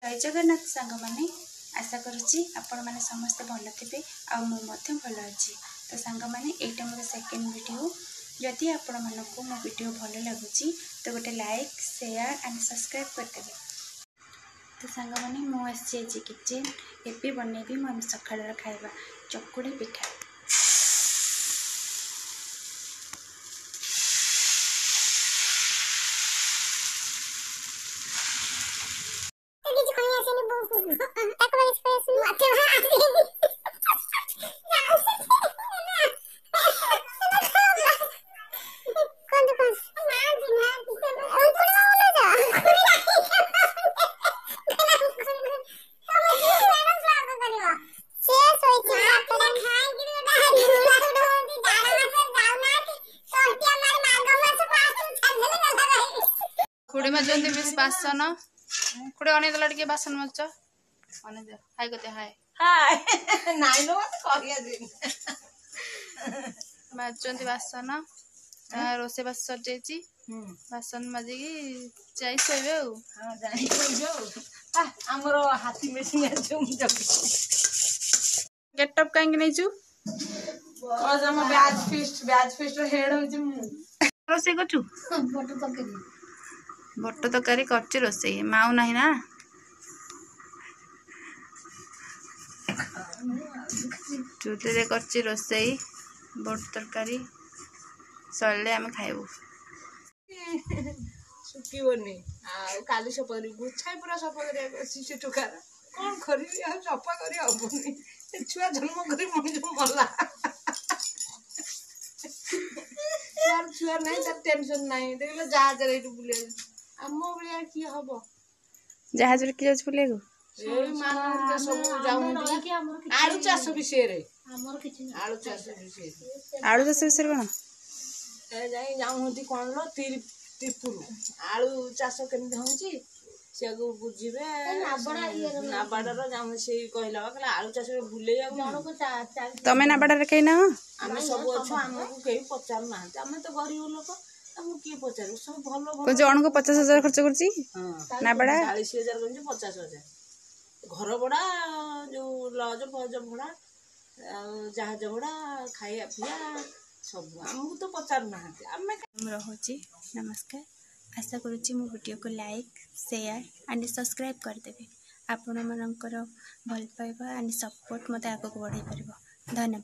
जय जगन्नाथ सांग मैंने आशा करुच्ची आपण मैंने समस्ते भल थे आते भल अच्छी तो सांग मैंने यहाँ मोर सेकेंड वीडियो जदि आपण मानक मो वीडियो भल लगुच तो गोटे लाइक शेयर एंड सब्सक्राइब करदे। तो सांग मैंने मुझे किचेन एपी बनैबी मो सकाळ खाଇବା चकुड़ी पिठा। खुड़ी मजंती बिस बासन खुड़ी अने दला टिके बासन मच अने दे हाय कते हाय हाय नाइ नो मत करिया दिन मजंती बासन रोसे बास सर जाईची बासन मजिकी जाई सोइबे ओ हां जाई सोइबे ओ हमरो हाथी मेसिंग आछुम जक गेटअप कांगे नै छु आज हम बैच फिस्ट हेड होची मु रोसे कछु बट तकारी करची रोसे माऊ नाही ना चूल्हे रे करची रोसे बट तरकारी सल्ले आम खाइबू सुखीबनी आ काली सपरी गुछाई पूरा सफा करिया शिशु टुकार कोन खरी आ सफा करी हबनी छुआ जन्म करी मनिज मल्ला यार छुआ नहीं त टेंशन नहीं देखले जहाज रे बुले आमो बलिया की हबो जहाज रे की जाछ बुले गो ए मानवर के सब जाऊ आलू चाष विषय रे हमर किछि आलू चाष विषय आलू चाष विषय कोन ए जाई जाऊ होती कोन लो त्रिपुर आलू चाष केमते होची से को बुझिबे ना बाडा रो जाऊ से कहला कहला आलू चाष बुले जाऊ जणको तमे ना बाडा रे कहि ना हम सब अछु हमको केही पचार ना हम तो गरीब लोक हम की पचार सब भलो को जण को 50,000 खर्च करची हां ना बाडा 40,000 करची 50,000 घर बड़ा जो लॉज फौज भड़ा जहाज भड़ा खाइया पिया सब हमको तो पचार ना आमे रहुची। नमस्कार आशा करुच्ची मो वीडियो को लाइक शेयर एंड सब्सक्राइब करदेवे। आपण मानकर भल पाइबा एंड सपोर्ट मते आगो बढ़ाई पारिबो। धन्यवाद।